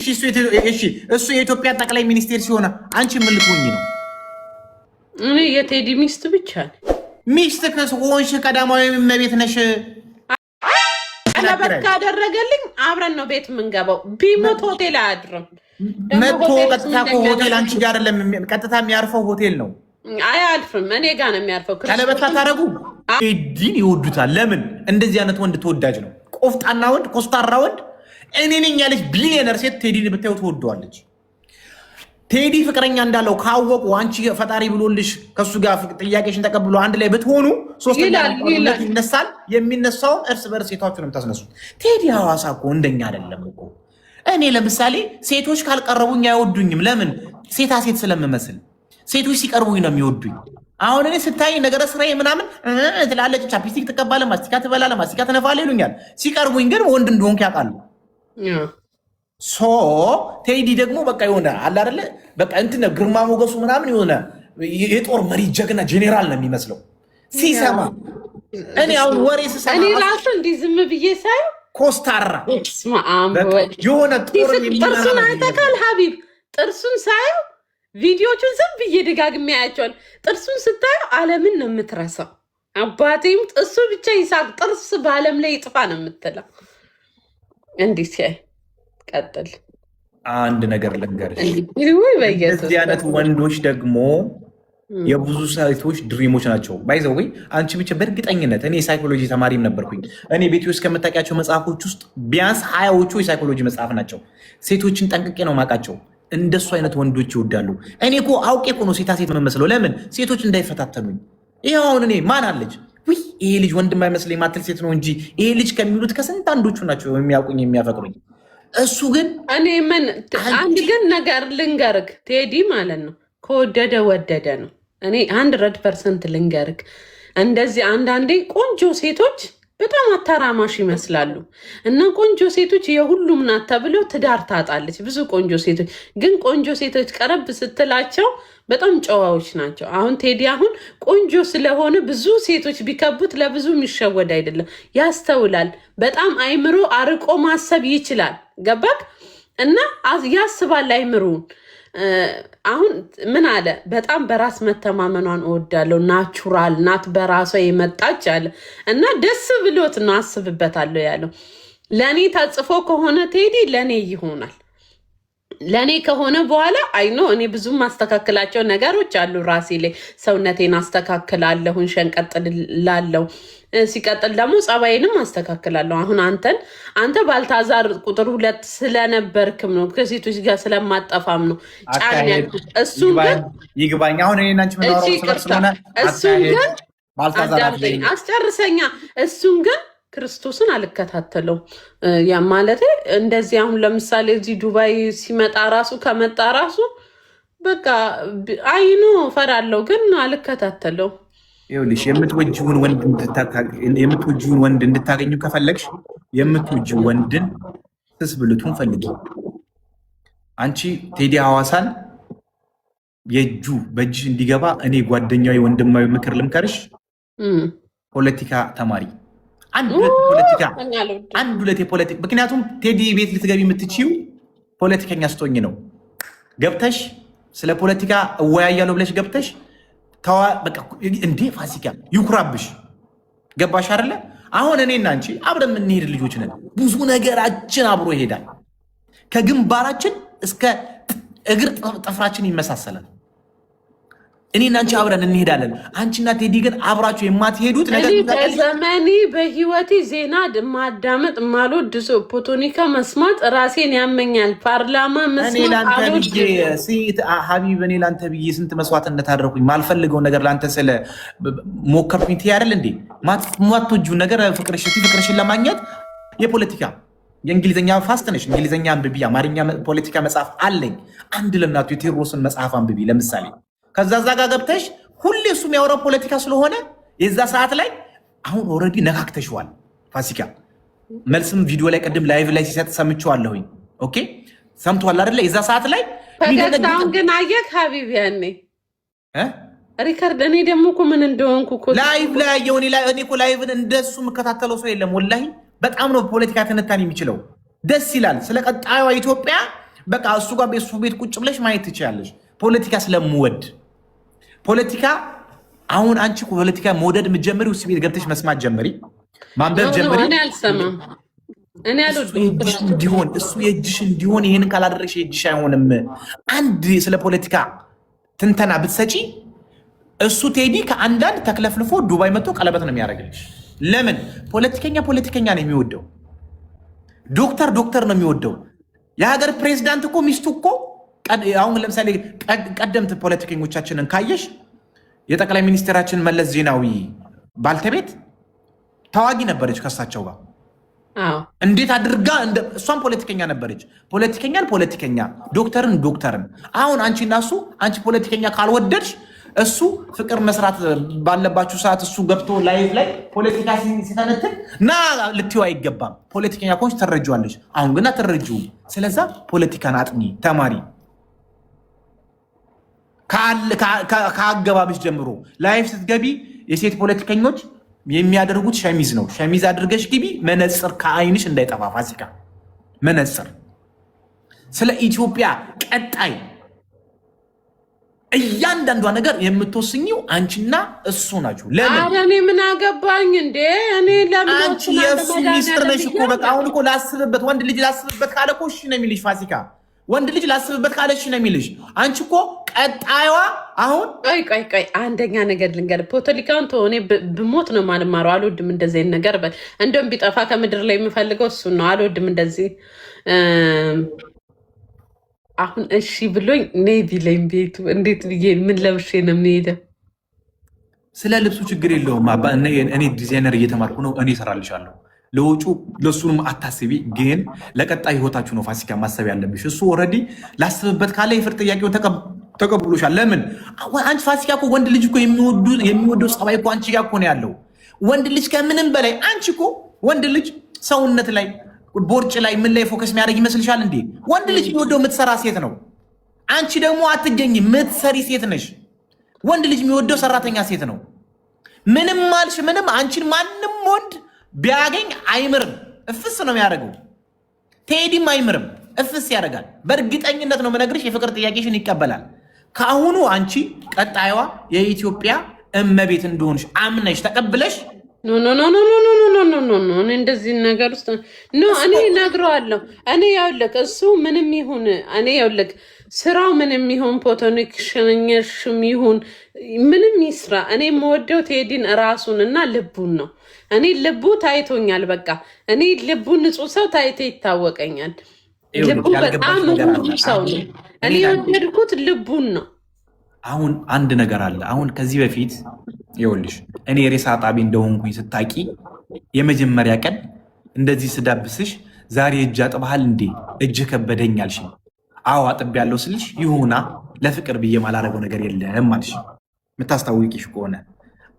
እሱ የኢትዮጵያ ጠቅላይ ሚኒስቴር ሲሆን አንቺ ምን ልትሆኚ ነው? እኔ የቴዲ ሚስት ብቻ ነኝ። ሚስት ከሆንሽ ቀዳማዊ እመቤት ነሽ። ቀለበት ካደረገልኝ አብረን ነው ቤት የምንገባው። ቢሞት ሆቴል አያድርም። መቶ ቀጥታ ሆቴል አንቺ ጋር አይደለም፣ ቀጥታ የሚያርፈው ሆቴል ነው። አያልፍም፣ እኔ ጋር ነው የሚያርፈው። ቀለበት ታደርጉ ቴዲን ይወዱታል። ለምን? እንደዚህ አይነት ወንድ ተወዳጅ ነው። ቆፍጣና ወንድ፣ ኮስታራ ወንድ። እኔ ነኝ ያለች ቢሊየነር ሴት ቴዲን ብታዩ ትወደዋለች። ቴዲ ፍቅረኛ እንዳለው ካወቁ አንቺ ፈጣሪ ብሎልሽ ከሱ ጋር ጥያቄሽን ተቀብሎ አንድ ላይ ብትሆኑ ሶስተኛ ይነሳል። የሚነሳው እርስ በርስ ሴቶቹ ነው የምታስነሱት። ቴዲ ሐዋሳ እኮ እንደኛ አይደለም እኮ። እኔ ለምሳሌ ሴቶች ካልቀረቡኝ አይወዱኝም። ለምን? ሴታ ሴት ስለምመስል። ሴቶች ሲቀርቡኝ ነው የሚወዱኝ። አሁን እኔ ስታይ ነገረ ስራዬ ምናምን ትላለች፣ ቻፕስቲክ ትቀባለህ፣ ማስቲካ ትበላለህ፣ ማስቲካ ትነፋለህ ይሉኛል። ሲቀርቡኝ ግን ወንድ እንደሆንክ ያውቃሉ። ሶ ቴዲ ደግሞ በቃ የሆነ አለ አይደለ በቃ እንትን ግርማ ሞገሱ ምናምን የሆነ የጦር መሪ ጀግና ጄኔራል ነው የሚመስለው ሲሰማ። እኔ አሁን ወሬ ስሰማ እኔ ራሱ እንዲህ ዝም ብዬ ሳይ ኮስታራ የሆነ ጦር ጥርሱን አይተካል ሀቢብ። ጥርሱን ሳየው ቪዲዮቹን ዝም ብዬ ደጋግሜ ያያቸዋል። ጥርሱን ስታየው ዓለምን ነው የምትረሳው። አባቴም እሱ ብቻ ይሳቅ ጥርስ በዓለም ላይ ይጥፋ ነው የምትለው። እንዲህ ሲያይ ቀጥል። አንድ ነገር ልንገርሽ፣ እንደዚህ አይነት ወንዶች ደግሞ የብዙ ሴቶች ድሪሞች ናቸው። ባይዘው አንቺ ብቻ በእርግጠኝነት እኔ የሳይኮሎጂ ተማሪም ነበርኩኝ። እኔ ቤት ውስጥ ከምታውቂያቸው መጽሐፎች ውስጥ ቢያንስ 20ዎቹ የሳይኮሎጂ መጽሐፍ ናቸው። ሴቶችን ጠንቅቄ ነው ማውቃቸው። እንደሱ አይነት ወንዶች ይወዳሉ። እኔ እኮ አውቄ እኮ ነው ሴታ ሴት የምመስለው። ለምን? ሴቶች እንዳይፈታተኑኝ። ይኸው አሁን እኔ ማን አለች ይሄ ልጅ ወንድም አይመስለኝ ማትል ሴት ነው እንጂ ይሄ ልጅ ከሚሉት ከስንት አንዶቹ ናቸው የሚያውቁኝ የሚያፈቅሩኝ። እሱ ግን እኔ ምን አንድ ግን ነገር ልንገርክ፣ ቴዲ ማለት ነው ከወደደ ወደደ ነው። እኔ 100% ልንገርክ፣ እንደዚህ አንዳንዴ ቆንጆ ሴቶች በጣም አተራማሽ ይመስላሉ እና ቆንጆ ሴቶች የሁሉም ናት ተብለው ትዳር ታጣለች። ብዙ ቆንጆ ሴቶች ግን ቆንጆ ሴቶች ቀረብ ስትላቸው በጣም ጨዋዎች ናቸው። አሁን ቴዲ አሁን ቆንጆ ስለሆነ ብዙ ሴቶች ቢከቡት ለብዙ የሚሸወድ አይደለም፣ ያስተውላል። በጣም አይምሮ አርቆ ማሰብ ይችላል። ገባክ? እና ያስባል አይምሮውን። አሁን ምን አለ? በጣም በራስ መተማመኗን እወዳለሁ፣ ናቹራል ናት፣ በራሷ የመጣች አለ እና ደስ ብሎት ነው አስብበታለሁ ያለው። ለእኔ ተጽፎ ከሆነ ቴዲ ለእኔ ይሆናል። ለእኔ ከሆነ በኋላ አይኖ እኔ ብዙም ማስተካከላቸው ነገሮች አሉ። ራሴ ላይ ሰውነቴን አስተካክላለሁን፣ ሸንቀጥላለሁ። ሲቀጥል ደግሞ ጸባይንም አስተካክላለሁ። አሁን አንተ ባልታዛር ቁጥር 2 ስለነበርክም ነው ከሴቶች ጋር ስለማጠፋም ነው ጫን ያልኩት። እሱም ግን ይግባኝ። አሁን እኔና አንቺ እሱም ግን አስጨርሰኛ። እሱም ግን ክርስቶስን አልከታተለው። ያ ማለት እንደዚህ አሁን ለምሳሌ እዚህ ዱባይ ሲመጣ ራሱ ከመጣ ራሱ በቃ አይኖ ፈራለው፣ ግን አልከታተለው። ይኸውልሽ የምትወጂውን ወንድ እንድታገኙ ከፈለግሽ የምትወጂው ወንድን ትስብልቱን ፈልጊ። አንቺ ቴዲ ሐዋሳን በእጅሽ እንዲገባ እኔ ጓደኛዊ ወንድማዊ ምክር ልምከርሽ። ፖለቲካ ተማሪ አንድ ሁለት የፖለቲካ ምክንያቱም ቴዲ ቤት ልትገቢ የምትችይው ፖለቲከኛ ስትሆኝ ነው። ገብተሽ ስለ ፖለቲካ እወያያለሁ ብለሽ ገብተሽ እንዴ ፋሲካ ይኩራብሽ። ገባሽ አይደለ? አሁን እኔና አንቺ አብረን የምንሄድ ልጆች ነን። ብዙ ነገራችን አብሮ ይሄዳል። ከግንባራችን እስከ እግር ጥፍራችን ይመሳሰላል። እኔና አንቺ አብረን እንሄዳለን። አንቺና ቴዲ ግን አብራችሁ የማትሄዱት ነገር በዘመኔ በህይወቴ ዜና ማዳመጥ ማልወድ ሰው፣ ፖቶኒካ መስማት ራሴን ያመኛል። ፓርላማ መስማት ሀቢብ እኔ ላንተ ብዬ ስንት መስዋዕትነት አደረኩኝ። ማልፈልገው ነገር ላንተ ስለ ሞከርኩኝ ትያለል እንዴ? ማትወጂውን ነገር ፍቅርሽን ለማግኘት የፖለቲካ የእንግሊዝኛ ፋስት ነሽ። እንግሊዝኛ አንብቢ፣ አማርኛ ፖለቲካ መጽሐፍ አለኝ። አንድ ለእናቱ የቴዎድሮስን መጽሐፍ አንብቢ ለምሳሌ። ከዛ ጋ ገብተሽ ሁሌ እሱ የሚያወራው ፖለቲካ ስለሆነ የዛ ሰዓት ላይ አሁን ኦልሬዲ ነካክተሽዋል። ፋሲካ መልስም ቪዲዮ ላይ ቅድም ላይቭ ላይ ሲሰጥ ሰምቼዋለሁኝ። ኦኬ ሰምቷል አይደለ? የዛ ሰዓት ላይ ፈገግታውን ግን አየህ ሀቢብ፣ ያኔ ሪከርድ እኔ ደግሞ እኮ ምን እንደሆንኩ እኮ ላይቭ ላይ ያየው እኔ እኮ ላይቭን እንደሱ የምከታተለው ሰው የለም ወላሂ። በጣም ነው ፖለቲካ ትንታኔ የሚችለው። ደስ ይላል። ስለ ቀጣዩዋ ኢትዮጵያ በቃ እሱ ጋር ቤሱ ቤት ቁጭ ብለሽ ማየት ትችላለሽ። ፖለቲካ ስለምወድ ፖለቲካ አሁን አንቺ ፖለቲካ መውደድ የምትጀምሪው እሱ ቤት ገብተሽ መስማት ጀምሪ፣ ማንበብ ጀምሪ። እኔ አልሰማም። እኔ እንዲሆን እሱ የእጅሽ እንዲሆን ይሄንን ካላደረግሽ የእጅሽ አይሆንም። አንድ ስለ ፖለቲካ ትንተና ብትሰጪ እሱ ቴዲ ከአንዳንድ ተክለፍልፎ ዱባይ መጥቶ ቀለበት ነው የሚያደርግልሽ። ለምን? ፖለቲከኛ ነው የሚወደው። ዶክተር ነው የሚወደው። የሀገር ፕሬዚዳንት እኮ ሚስቱ እኮ አሁን ለምሳሌ ቀደምት ፖለቲከኞቻችንን ካየሽ የጠቅላይ ሚኒስትራችን መለስ ዜናዊ ባልተቤት ተዋጊ ነበረች ከሳቸው ጋር። እንዴት አድርጋ እሷም ፖለቲከኛ ነበረች። ፖለቲከኛ ዶክተርን። አሁን አንቺ እና እሱ አንቺ ፖለቲከኛ ካልወደድሽ እሱ ፍቅር መስራት ባለባችሁ ሰዓት እሱ ገብቶ ላይቭ ላይ ፖለቲካ ሲተነትን ና ልትይው አይገባም። ፖለቲከኛ ከሆንሽ ትረጂዋለሽ። አሁን ግን አትረጂውም። ስለዛ ፖለቲካን አጥኒ፣ ተማሪ። ከአገባብሽ ጀምሮ ላይቭ ስትገቢ የሴት ፖለቲከኞች የሚያደርጉት ሸሚዝ ነው። ሸሚዝ አድርገሽ ግቢ። መነፅር ከአይንሽ እንዳይጠፋ። ፋሲካ መነፅር። ስለ ኢትዮጵያ ቀጣይ እያንዳንዷ ነገር የምትወስኝው አንቺና እሱ ናችሁ። ለምን እኔ ምን አገባኝ እንዴ? እኔ ለምን አንቺ የእሱ ሚስጥር ነሽ እኮ። በቃ አሁን እኮ ላስብበት፣ ወንድ ልጅ ላስብበት ካለ እኮ እሺ ነው የሚልሽ። ፋሲካ ወንድ ልጅ ላስብበት ካለ እሺ ነው የሚልሽ። አንቺ እኮ ቀጣይዋ አሁን ቆይ አንደኛ ነገር ልንገር፣ ፖለቲካውን እኔ ብሞት ነው ማልማረው። አልወድም እንደዚህ ነገር። እንደውም ቢጠፋ ከምድር ላይ የምፈልገው እሱን ነው። አልወድም እንደዚህ አሁን እሺ ብሎኝ ኔቪ ላይ ቤቱ እንዴት ብዬ ምን ለብሼ ነው የምሄደው? ስለ ልብሱ ችግር የለውም። እኔ ዲዛይነር እየተማርኩ ነው። እኔ እሰራልሻለሁ። ለውጩ ለሱንም አታስቢ። ግን ለቀጣይ ህይወታችሁ ነው ፋሲካ ማሰብ ያለብሽ። እሱ ኦልሬዲ ላስብበት ካለ የፍርድ ጥያቄውን ተቀብሎሻል። ለምን አንቺ ፋሲካ እኮ ወንድ ልጅ እኮ የሚወደው ጸባይ እኮ አንቺ ጋር እኮ ነው ያለው። ወንድ ልጅ ከምንም በላይ አንቺ እኮ ወንድ ልጅ ሰውነት ላይ ቦርጭ ላይ ምን ላይ ፎከስ የሚያደርግ ይመስልሻል እንዴ? ወንድ ልጅ የሚወደው የምትሰራ ሴት ነው። አንቺ ደግሞ አትገኝ የምትሰሪ ሴት ነሽ። ወንድ ልጅ የሚወደው ሰራተኛ ሴት ነው። ምንም አልሽ ምንም አንቺን ማንም ወንድ ቢያገኝ አይምርም፣ እፍስ ነው የሚያደርገው። ቴዲም አይምርም፣ እፍስ ያደርጋል። በእርግጠኝነት ነው የምነግርሽ። የፍቅር ጥያቄሽን ይቀበላል። ከአሁኑ አንቺ ቀጣይዋ የኢትዮጵያ እመቤት እንደሆንሽ አምነሽ ተቀብለሽ ኖ እኔ እንደዚህ ነገር ውስጥ እኔ እነግረዋለሁ። እኔ ያውልክ እሱ ምንም ይሁን እኔ ያውልክ ስራው ምንም ይሁን ፖቶኒክሽንሽም ይሁን ምንም ይስራ፣ እኔ የምወደው ቴዲን ራሱን እና ልቡን ነው። እኔ ልቡ ታይቶኛል። በቃ እኔ ልቡ ንጹህ ሰው ታይቶ ይታወቀኛል። ልቡ በጣም ንጹህ ሰው ነው። እኔ የወደድኩት ልቡን ነው። አሁን አንድ ነገር አለ። አሁን ከዚህ በፊት ይኸውልሽ እኔ ሬሳ ጣቢ እንደሆንኩኝ ስታቂ የመጀመሪያ ቀን እንደዚህ ስዳብስሽ ዛሬ እጅ አጥበሃል እንዴ እጅ ከበደኝ አልሽ። አዎ አጥብ ያለው ስልሽ ይሁና ለፍቅር ብዬ ማላረገው ነገር የለም አልሽ። የምታስታውቂሽ ከሆነ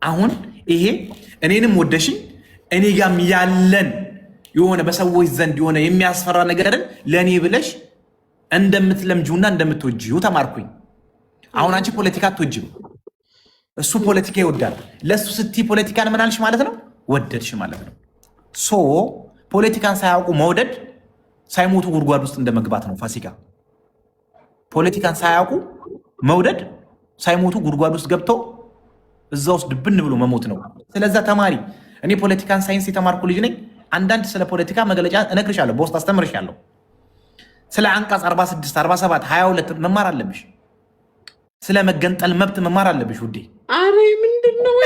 አሁን ይሄ እኔንም ወደሽኝ እኔ ጋም ያለን የሆነ በሰዎች ዘንድ የሆነ የሚያስፈራ ነገርን ለእኔ ብለሽ እንደምትለምጂውና እንደምትወጂው ተማርኩኝ። አሁን አንቺ ፖለቲካ አትወጂም፣ እሱ ፖለቲካ ይወዳል። ለእሱ ስትይ ፖለቲካን ምን አልሽ ማለት ነው? ወደድሽ ማለት ነው። ሶ ፖለቲካን ሳያውቁ መውደድ ሳይሞቱ ጉድጓድ ውስጥ እንደመግባት ነው። ፋሲካ ፖለቲካን ሳያውቁ መውደድ ሳይሞቱ ጉድጓድ ውስጥ ገብተው እዛ ውስጥ ድብን ብሎ መሞት ነው። ስለዛ ተማሪ። እኔ ፖለቲካን ሳይንስ የተማርኩ ልጅ ነኝ። አንዳንድ ስለ ፖለቲካ መግለጫ እነግርሻለሁ፣ በውስጥ አስተምርሻለሁ። ስለ አንቀጽ 46፣ 47፣ 22 መማር አለብሽ። ስለ መገንጠል መብት መማር አለብሽ ውዴ። አሬ ምንድነው?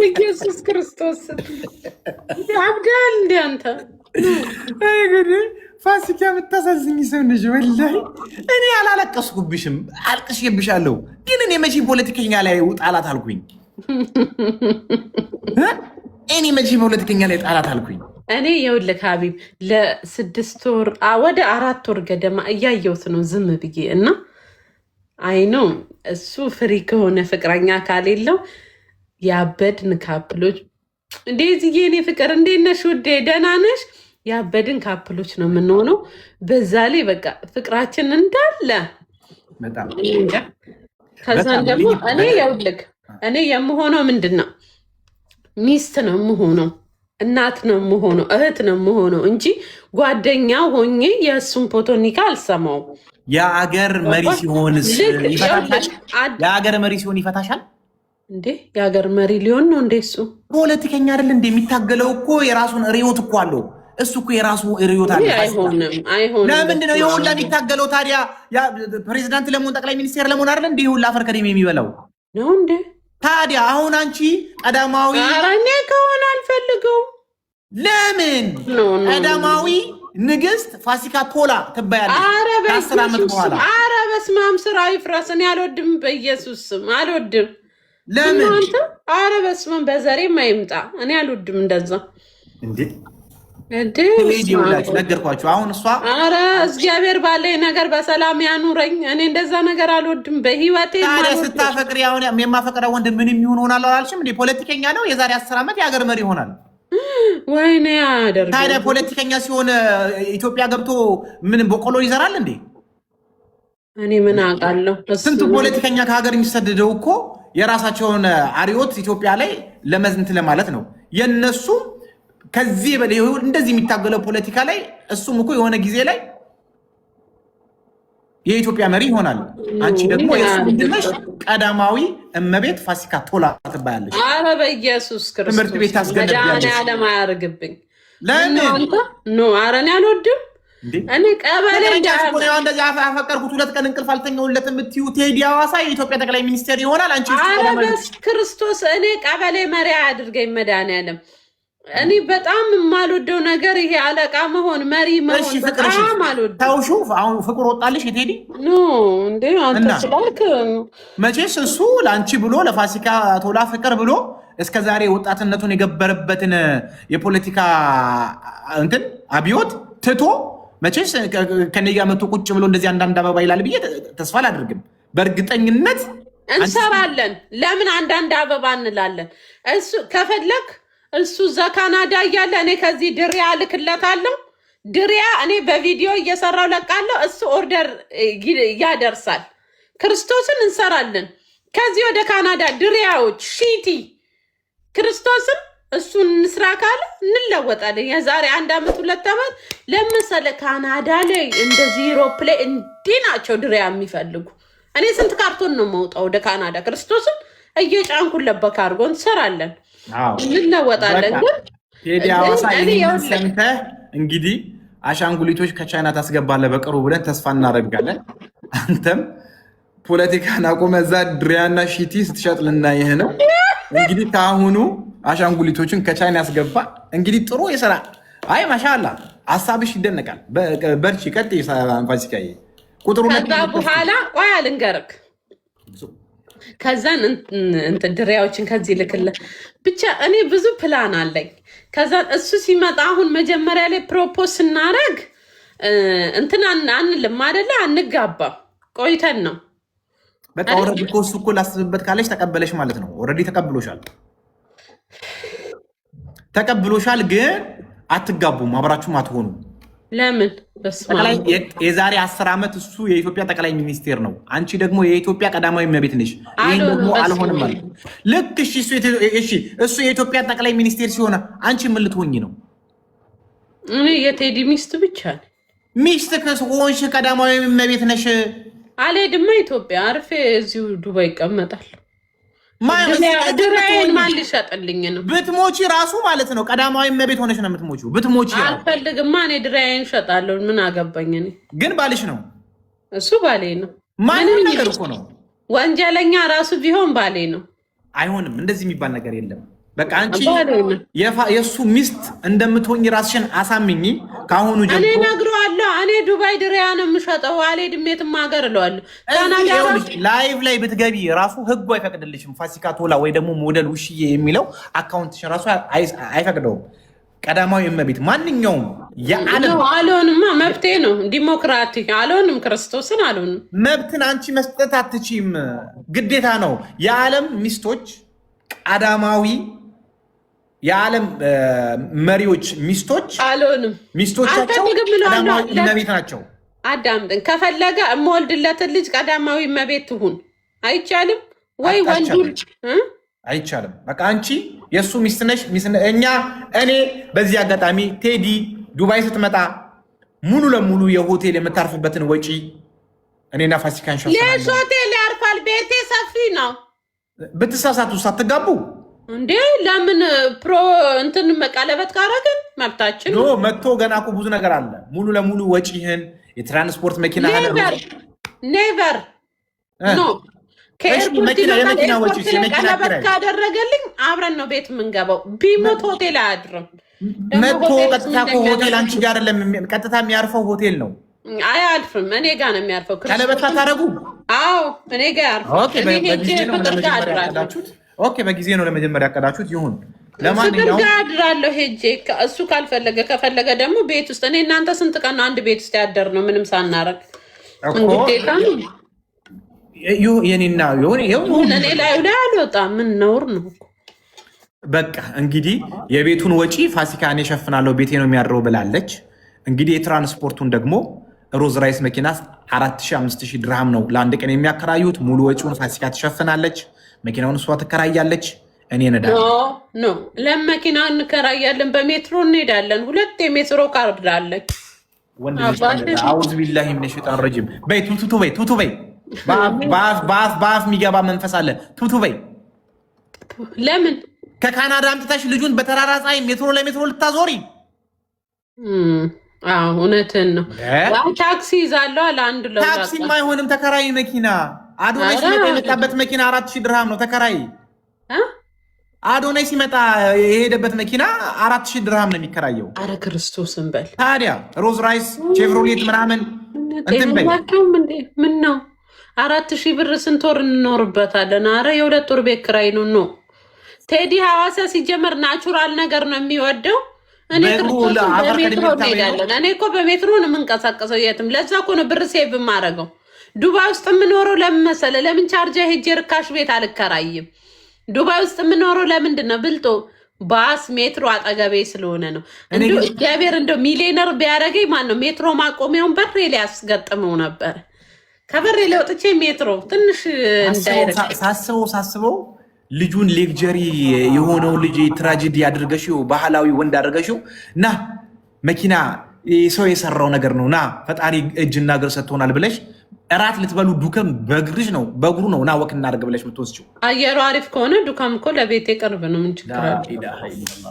ኢየሱስ ክርስቶስ አብዳል እንደ አንተ ፋሲካ የምታሳዝኝ ሰው ነሽ ወላሂ። እኔ አላለቀስኩብሽም፣ አልቅሼብሻለሁ። ግን እኔ መቼ ፖለቲከኛ ላይ ጣላት አልኩኝ? እኔ መቼ ፖለቲከኛ ላይ ጣላት አልኩኝ? እኔ የውልክ ሀቢብ ለ6 ወር ወደ 4 ወር ገደማ እያየሁት ነው ዝም ብዬ እና አይኖ እሱ ፍሪ ከሆነ ፍቅረኛ ካሌለው ያበድን ካፕሎች እንደዚህ የኔ ፍቅር እንዴት ነሽ ውዴ ደህና ነሽ? ያበድን ካፕሎች ነው የምንሆነው። በዛ ላይ በቃ ፍቅራችን እንዳለ በጣም ከዛን ደግሞ እኔ የውልክ እኔ የምሆነው ምንድን ነው ሚስት ነው የምሆነው። እናት ነው የምሆነው፣ እህት ነው የምሆነው እንጂ ጓደኛ ሆኜ የእሱን ፖቶኒካ አልሰማውም። የአገር መሪ ሲሆንስ ይፈታሻል? የአገር መሪ ሲሆን ይፈታሻል እንዴ? የአገር መሪ ሊሆን ነው እንዴ? እሱ ፖለቲከኛ አይደል እንዴ? የሚታገለው እኮ የራሱን ርዕዮት እኮ አለው። እሱ እኮ የራሱ ርዕዮት አለ። አይሆንም። ለምንድን ነው የሁላ የሚታገለው ታዲያ? ፕሬዚዳንት ለመሆን ጠቅላይ ሚኒስቴር ለመሆን አይደል እንዴ? የሁላ አፈር ከደም የሚበላው ነው እንዴ? ታዲያ አሁን አንቺ ቀዳማዊ እኔ ከሆነ አልፈልገውም። ለምን ቀዳማዊ ንግስት ፋሲካ ቶላ ትባያለሽ? ከ10 ዓመት በኋላ ኧረ በስመ አብ ስራ ይፍረስ። እኔ አልወድም፣ በኢየሱስ ስም አልወድም። ለምን? ኧረ በስመ አብ በዘሬም አይምጣ። እኔ አልወድም እንደዛ እንዴ ላችሁ ነገርኳችሁ። አሁን እሷ ኧረ እግዚአብሔር ባለኝ ነገር በሰላም ያኑረኝ። እኔ እንደዛ ነገር አልወድም በህይወቴ። ታዲያ ስታፈቅሪ አሁን የማፈቅረው ወንድ ምን የሚሆን ሆናል አላልሽም እንዴ? ፖለቲከኛ ነው። የዛሬ 10 ዓመት የሀገር መሪ ይሆናል። ወይኔ ያደርግ። ታዲያ ፖለቲከኛ ሲሆን ኢትዮጵያ ገብቶ ምን በቆሎ ይዘራል እንዴ? እኔ ምን አውቃለሁ። ስንቱ ፖለቲከኛ ከሀገር የሚሰደደው እኮ የራሳቸውን አርዮት ኢትዮጵያ ላይ ለመዝንት ለማለት ነው። የነሱ ከዚህ በላይ እንደዚህ የሚታገለው ፖለቲካ ላይ እሱም እኮ የሆነ ጊዜ ላይ የኢትዮጵያ መሪ ይሆናል። አንቺ ደግሞ የሱ ምንድነሽ? ቀዳማዊ እመቤት ፋሲካ ቶላ ትባያለሽ። ኧረ በኢየሱስ ክርስቶስ ትምህርት ቤት ታስገነቢያለሽ። ያለም አያርግብኝ። ለምን ኖ ኧረ እኔ አልወድም። እኔ ቀበሌ እንደዚህ አፈቀርኩት 2 ቀን እንቅልፍ አልተኛሁለት የምትዩ ቴዲ ሐዋሳ የኢትዮጵያ ጠቅላይ ሚኒስቴር ይሆናል። አንቺ ክርስቶስ እኔ ቀበሌ መሪ አድርገኝ መድኃኒዓለም። እኔ በጣም የማልወደው ነገር ይሄ አለቃ መሆን መሪ መሆን በጣም አልወደው። ታውሹ አሁን ፍቅር ወጣልሽ የቴዲ ኖ እንዴ አንተ ስላልክ መቼስ እሱ ለአንቺ ብሎ ለፋሲካ ቶላ ፍቅር ብሎ እስከዛሬ ወጣትነቱን የገበረበትን የፖለቲካ እንትን አብዮት ትቶ መቼስ ከኔ ጋር መቶ ቁጭ ብሎ እንደዚህ አንዳንድ አበባ ይላል ብዬ ተስፋ አላደርግም። በእርግጠኝነት እንሰራለን። ለምን አንዳንድ አበባ እንላለን? እሱ ከፈለክ እሱ እዛ ካናዳ እያለ እኔ ከዚህ ድሪያ ልክለታለሁ። ድሪያ እኔ በቪዲዮ እየሰራው ለቃለሁ። እሱ ኦርደር ያደርሳል። ክርስቶስን እንሰራለን። ከዚህ ወደ ካናዳ ድሪያዎች ሺቲ ክርስቶስን እሱን እንስራ ካለ እንለወጣለን። የዛሬ 1 ዓመት 2 ዓመት ለምሳሌ ካናዳ ላይ እንደዚህ ዩሮፕ ላይ እንዲህ ናቸው ድሪያ የሚፈልጉ። እኔ ስንት ካርቶን ነው የማውጣው ወደ ካናዳ? ክርስቶስን እየጫንኩለት በካርጎ እንሰራለን፣ እንለወጣለን። ግን ቴዲ ሐዋሳ ሰምተህ እንግዲህ አሻንጉሊቶች ከቻይና ታስገባለህ በቅርቡ ብለን ተስፋ እናደርጋለን። አንተም ፖለቲካን አቁመህ እዛ ድሪያና ሺቲ ስትሸጥ ልናይህ ነው። እንግዲህ ከአሁኑ አሻንጉሊቶችን ከቻይና ያስገባ። እንግዲህ ጥሩ የሰራ አይ ማሻአላ ሀሳብሽ ይደነቃል። በርቺ ቀጥይ ፋሲካዬ። ቁጥሩ ከዛ በኋላ ቆይ አልንገርክ። ከዛን እንትን ድሪያዎችን ከዚህ ልክልህ ብቻ። እኔ ብዙ ፕላን አለኝ። ከዛን እሱ ሲመጣ አሁን መጀመሪያ ላይ ፕሮፖዝ ስናረግ እንትን አንልም አይደለ? አንጋባም፣ ቆይተን ነው በቃ ኦልሬዲ እኮ እሱ እኮ ላስብበት ካለሽ ተቀበለሽ ማለት ነው። ኦልሬዲ ተቀብሎሻል፣ ግን አትጋቡም፣ አብራችሁም አትሆኑ። ለምን? የዛሬ 10 ዓመት እሱ የኢትዮጵያ ጠቅላይ ሚኒስቴር ነው፣ አንቺ ደግሞ የኢትዮጵያ ቀዳማዊ እመቤት ነሽ። ይህን ደግሞ አልሆንም ማለት ልክ እሱ የኢትዮጵያ ጠቅላይ ሚኒስቴር ሲሆን አንቺ ምን ልትሆኚ ነው? እኔ የቴዲ ሚስት ብቻ ነኝ። ሚስት ከሆንሽ ቀዳማዊ እመቤት ነሽ። አልሄድማ ኢትዮጵያ፣ አርፌ እዚሁ ዱባይ ይቀመጣል። ድራዬን ማን ሊሸጥልኝ ነው? ብትሞቺ ራሱ ማለት ነው ቀዳማዊ እመቤት ሆነሽ ነው የምትሞቺው። ብትሞቺ አልፈልግማ። እኔ ድራዬን እሸጣለሁ። ምን አገባኝ? እኔ ግን ባልሽ ነው እሱ ባሌ ነው። ማንም ነገር እኮ ነው። ወንጀለኛ ራሱ ቢሆን ባሌ ነው። አይሆንም፣ እንደዚህ የሚባል ነገር የለም። በቃ አንቺ የእሱ ሚስት እንደምትሆኝ ራስሽን አሳምኚ። ከአሁኑ ጀምሮ እኔ እነግረዋለሁ። እኔ ዱባይ ድሪያ ነው የምሸጠው። አልሄድም የትም ሀገር እለዋለሁ። ላይቭ ላይ ብትገቢ ራሱ ህጉ አይፈቅድልሽም። ፋሲካ ቶላ ወይ ደግሞ ሞዴል ውሽዬ የሚለው አካውንትሽን ራሱ አይፈቅደውም። ቀዳማዊ እመቤት ማንኛውም የዓለም አልሆንማ፣ መብቴ ነው። ዲሞክራቲ አልሆንም፣ ክርስቶስን አልሆንም። መብትን አንቺ መስጠት አትችይም፣ ግዴታ ነው። የዓለም ሚስቶች ቀዳማዊ የዓለም መሪዎች ሚስቶች አልሆንም፣ ሚስቶቻቸው ቀዳማዊ እመቤት ናቸው። አዳምጥን። ከፈለገ የምወልድለትን ልጅ ቀዳማዊ እመቤት ትሁን። አይቻልም ወይ? ወንዱ አይቻልም። በቃ አንቺ የእሱ ሚስት ነሽ። እኔ በዚህ አጋጣሚ ቴዲ ዱባይ ስትመጣ ሙሉ ለሙሉ የሆቴል የምታርፍበትን ወጪ እኔና ፋሲካ እንሸፍናለን። ሆቴል ያርፋል። ቤቴ ሰፊ ነው። ብትሳሳቱ ሳትጋቡ እንዴ ለምን እንትን መቃለበት ካረግን መብታችን ነው። መጥቶ ገና እኮ ብዙ ነገር አለ። ሙሉ ለሙሉ ወጪህን የትራንስፖርት መኪና ኔቨር ኖ ቀለበት ካደረገልኝ አብረን ነው ቤት የምንገባው። ቢሞት ሆቴል አያድርም። መጥቶ ቀጥታ ሆቴል አንቺ ጋር አይደለም፣ ቀጥታ የሚያርፈው ሆቴል ነው። አያልፍም። እኔ ጋር ነው የሚያርፈው። ቀለበት ታደርጉ? አዎ እኔ ጋር ያርፈው። በጊዜ ነው ለመጀመሪያ ያቀዳችሁት። ይሁን ለማንኛውም አድራለሁ ሄጄ። እሱ ከፈለገ ደግሞ ቤት ውስጥ እኔ እናንተ ስንት ቀን ነው አንድ ቤት ውስጥ ያደር ነው ምንም ሳናረግ እንግዲህ የኔና እኔ ላይ አልወጣም። ምን ነውር ነው? በቃ እንግዲህ የቤቱን ወጪ ፋሲካ እኔ እሸፍናለሁ ቤቴ ነው የሚያድረው ብላለች። እንግዲህ የትራንስፖርቱን ደግሞ ሮዝ ራይስ መኪና 4000-5000 ድርሃም ነው ለአንድ ቀን የሚያከራዩት። ሙሉ ወጪውን ፋሲካ ትሸፍናለች። መኪናውን እሷ ትከራያለች፣ እኔ እነዳለሁ። ኖ ለመኪና እንከራያለን፣ በሜትሮ እንሄዳለን። 2 የሜትሮ ካርድ አለች። አውዝ ቢላሂ ሚነ ሸይጣን ረጂም። በይ ቱቱ በይ በአፍ የሚገባ መንፈስ አለ። ቱቱ በይ። ለምን ከካናዳ አምጥታሽ ልጁን በተራራ ፀሐይ ሜትሮ ለሜትሮ ልታዞሪ? እውነትን ነው። ታክሲ ይዛለሁ ለአንድ ታክሲም አይሆንም። ተከራይ መኪና አዶናይ ሲመጣ የመጣበት መኪና 4000 ድርሃም ነው። ተከራይ አዶናይ ሲመጣ የሄደበት መኪና 4000 ድርሃም ነው የሚከራየው። አረ ክርስቶስን በል ታዲያ ሮዝ ራይስ ቼቭሮሌት ምናምን እንትን በይ። ምን ነው 4000 ብር ስንት ወር እንኖርበታለን? አረ የ2 ወር ቤት ኪራይ ነው። ቴዲ ሐዋሳ ሲጀመር ናቹራል ነገር ነው የሚወደው። እኔ እኮ በሜትሮ ነው የምንቀሳቀሰው የትም። ለዛ እኮ ነው ብር ሴቭ የማደርገው። ዱባይ ውስጥ የምኖረው ለምን መሰለህ? ለምን ቻርጃ ሄጄ ርካሽ ቤት አልከራይም? ዱባይ ውስጥ የምኖረው ለምንድን ነው? ብልጦ ባስ ሜትሮ አጠገቤ ስለሆነ ነው። እግዚአብሔር እንደው ሚሊዮነር ቢያደርገኝ ማን ነው ሜትሮ ማቆሚያውን በሬ ላይ ያስገጥመው ነበር። ከበሬ ላይ ወጥቼ ሜትሮ ትንሽ እንዳይረግ ሳስበው ልጁን ሌክጀሪ የሆነው ልጅ ትራጀዲ አድርገሽው ባህላዊ ወንድ አድርገሽው እና መኪና ሰው የሰራው ነገር ነው ና ፈጣሪ እጅና እግር ሰጥቶናል ብለሽ እራት ልትበሉ ዱከም በእግርሽ ነው በእግሩ ነው ና ወክ እናደርግ ብለሽ ምትወስጂው። አየሩ አሪፍ ከሆነ ዱካም እኮ ለቤቴ ቅርብ ነው። ምን ችግር አለ?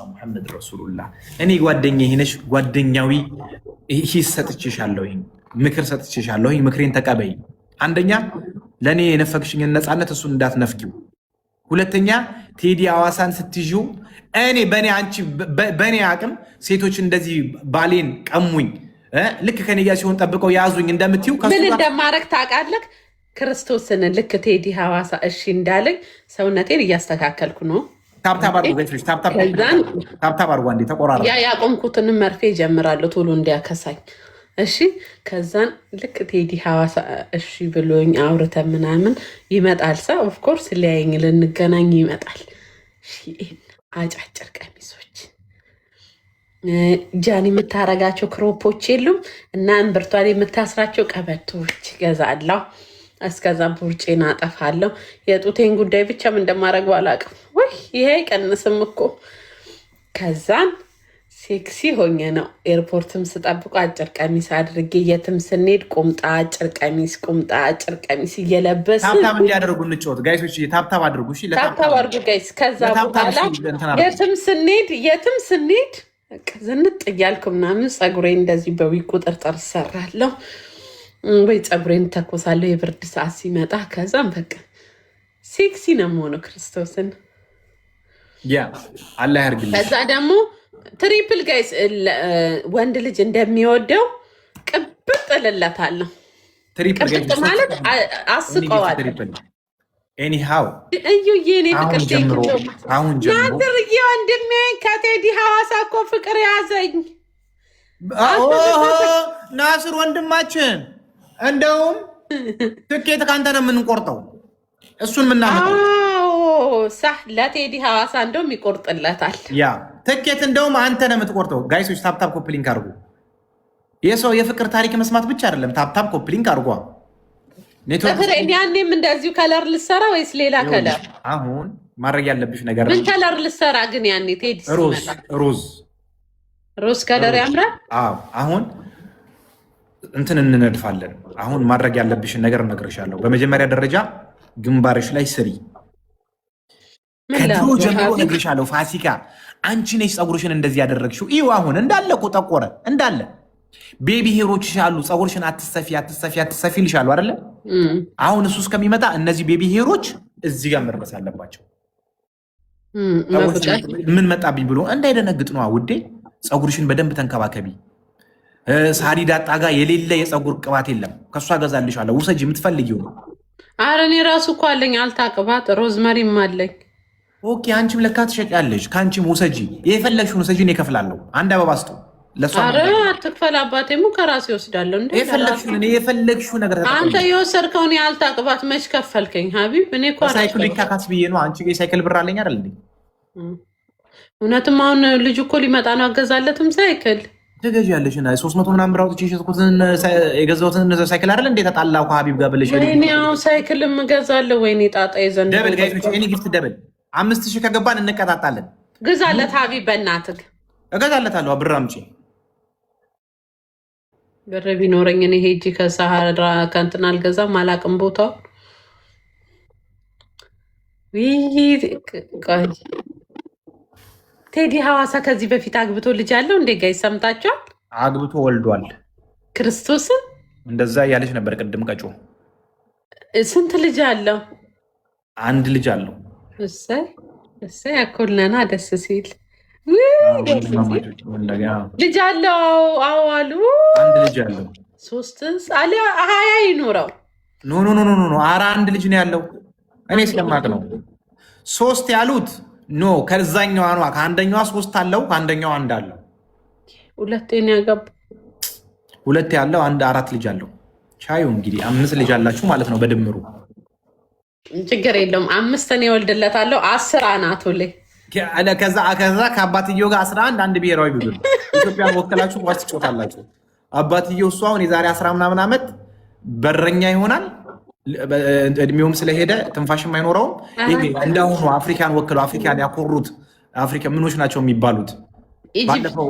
ሙሐመድ ረሱሉላህ። እኔ ጓደኛዬ ነሽ፣ ጓደኛዊ ሂስ ሰጥቼሻለሁ፣ ምክር ሰጥቼሻለሁ። ምክሬን ተቀበይ። አንደኛ ለእኔ የነፈግሽኝን ነፃነት እሱን እንዳትነፍጊው። ሁለተኛ ቴዲ ሐዋሳን ስትይዥው እኔ በእኔ አቅም ሴቶች እንደዚህ ባሌን ቀሙኝ ልክ ከኔ ጋር ሲሆን ጠብቀው ያዙኝ እንደምትይው ምን እንደማረግ ታውቃለህ? ክርስቶስን ልክ ቴዲ ሐዋሳ እሺ እንዳለኝ ሰውነቴን እያስተካከልኩ ነው። ታብታብ አድርጓ እንዴ ተቆራራ ያቆምኩትን መርፌ ጀምራለሁ ቶሎ እንዲያከሳኝ። እሺ ከዛን ልክ ቴዲ ሐዋሳ እሺ ብሎኝ አውርተን ምናምን ይመጣል። ሰው ኦፍኮርስ ሊያየኝ ልንገናኝ ይመጣል። አጫጭር ቀሚሶች ጃኒ የምታረጋቸው ክሮፖች የሉም እና እምብርቷን የምታስራቸው ቀበቶች ገዛለሁ። እስከዛ ቡርጬን አጠፋለሁ። የጡቴን ጉዳይ ብቻ ምን እንደማደርገው አላውቅም። ወይ ይሄ አይቀንስም እኮ። ከዛን ሴክሲ ሆኜ ነው ኤርፖርትም ስጠብቁ አጭር ቀሚስ አድርጌ የትም ስንሄድ ቁምጣ አጭር ቀሚስ እየለበስ ታብታብ እንዲያደርጉ እንጫወት ጋይሶች። ታብታብ አድርጉ እሺ፣ ታብታብ አድርጉ ጋይስ። ከዛ በኋላ የትም ስንሄድ ዝንጥ እያልኩ ምናምን ፀጉሬ እንደዚህ በዊ ቁጥርጥር እሰራለሁ ወይ ፀጉሬን ተኮሳለሁ የብርድ ሰዓት ሲመጣ። ከዛም በቃ ሴክሲ ነው የምሆነው። ክርስቶስን አላህ ያርግልኝ። ከዛ ደግሞ ትሪፕል ጋይስ ወንድ ልጅ እንደሚወደው ቅብጥ እልለታለሁ። ቅብጥ ማለት አስቀዋል። ኤኒሃው እዩዬ እኔ ፍቅር ናዝርዬ ወንድሜ ከቴዲ ሐዋሳ እኮ ፍቅር ያዘኝ። ናስር ወንድማችን እንደውም ትኬት ከአንተ ነው የምንቆርጠው፣ እሱን ምናመጣው ሳህ ለቴዲ ሐዋሳ እንደውም ይቆርጥለታል። ያ ትኬት እንደውም አንተ ነው የምትቆርጠው። ጋይሶች ታፕታፕ ኮፕሊንክ አድርጉ። የሰው የፍቅር ታሪክ መስማት ብቻ አይደለም፣ ታፕታፕ ኮፕሊንክ አድርጓ። ያኔም እንደዚሁ ከለር ልሰራ ወይስ ሌላ ከለር? አሁን ማድረግ ያለብሽ ነገር ምን ከለር ልሰራ ግን ያኔ ቴዲ ሮዝ ከለር ያምራል። አሁን እንትን እንነድፋለን። አሁን ማድረግ ያለብሽን ነገር እነግርሻለሁ። በመጀመሪያ ደረጃ ግንባርሽ ላይ ስሪ። ከድሮ ጀምሮ እነግርሻለሁ። ፋሲካ አንቺ ነሽ ፀጉርሽን እንደዚህ ያደረግሽው። ይኸው አሁን እንዳለ እኮ ጠቆረ እንዳለ። ቤቢ ሄሮችሽ አሉ። ፀጉርሽን አትሰፊ ይልሻሉ አይደለ? አሁን እሱ እስከሚመጣ እነዚህ ቤቢ ሄሮች እዚህ ጋር መድረስ አለባቸው። ምን መጣብኝ ብሎ እንዳይደነግጥ ነው ውዴ። ፀጉርሽን በደንብ ተንከባከቢ። ሳሪ ዳጣ ጋር የሌለ የፀጉር ቅባት የለም። ከእሷ ገዛልሻለሁ። ውሰጂ፣ የምትፈልጊው ነው። ኧረ እኔ ራሱ እኮ አለኝ አልታ ቅባት፣ ሮዝመሪም አለኝ። ኦኬ፣ አንቺም ለካ ትሸጫለሽ። ከአንቺም ውሰጂ፣ የፈለግሽውን ውሰጂ። እኔ እከፍላለሁ። አንድ አበባ ስጡ ለእሷ። ኧረ አትክፈል አባቴ፣ ከራሴ እወስዳለሁ። የፈለግሽው ነገር አንተ የወሰድከውን የአልታ ቅባት መች ከፈልከኝ ሀቢብ? እኔ እኮ ሳይክል ሊካካስ ብዬ ነው። አንቺ የሳይክል ብር አለኝ አይደል እንዴ? እውነትም አሁን ልጁ እኮ ሊመጣ ነው። አገዛለትም ሳይክል ትገዣለሽ እና 300 ምናምን ብር አውጥቼ የገዛሁትን ሳይክል አይደል እንዴ? ተጣላሁ ከሀቢብ ጋር ብለሽ እኔ ያው ሳይክል እገዛለሁ። ወይኔ ጣጣ ይዘን ደብል ጋይሶች፣ እኔ ጊፍት ደብል 5000 ከገባን እንቀጣጣለን። ግዛለት ሀቢብ፣ በእናትህ እገዛለታለሁ። ብር አምጪ። ብር ቢኖረኝ እኔ ሄጂ ከሰሃራ ከእንትን አልገዛም። አላቅም ቦታው ቴዲ ሐዋሳ ከዚህ በፊት አግብቶ ልጅ አለው እንዴ? ጋይ ሰምታችኋል? አግብቶ ወልዷል። ክርስቶስን እንደዛ እያለች ነበር ቅድም ቀጮ። ስንት ልጅ አለው? አንድ ልጅ አለው። እሰይ ያኮልነና ደስ ሲል ልጅ አለው። አዎ አሉ። አንድ ልጅ አለው። 3 አለ 20 ይኖረው። ኖ ኧረ አንድ ልጅ ነው ያለው። እኔ ስለማቅ ነው 3 ያሉት። ኖ ከዛኛዋ ነው። ከአንደኛዋ 3 አለው፣ ከአንደኛው 1 አለው። 2 ነው ያገባ። 2 ያለው 1 4 ልጅ አለው። ቻዩ እንግዲህ 5 ልጅ አላችሁ ማለት ነው በድምሩ። ችግር የለውም። 5 እኔ እወልድለታለሁ። 10 አናቱ ላይ ከዛ ከአባትየው ጋር 11 አንድ ብሔራዊ ቡድን ኢትዮጵያን ወክላችሁ ኳስ ትጫወታላችሁ። አባትየው እሱ አሁን የዛሬ 10 ምናምን ዓመት በረኛ ይሆናል። እድሜውም ስለሄደ ትንፋሽም አይኖረውም። እንዳሁኑ አፍሪካን ወክለው አፍሪካን ያኮሩት አፍሪካ ምኖች ናቸው የሚባሉት? ባለፈው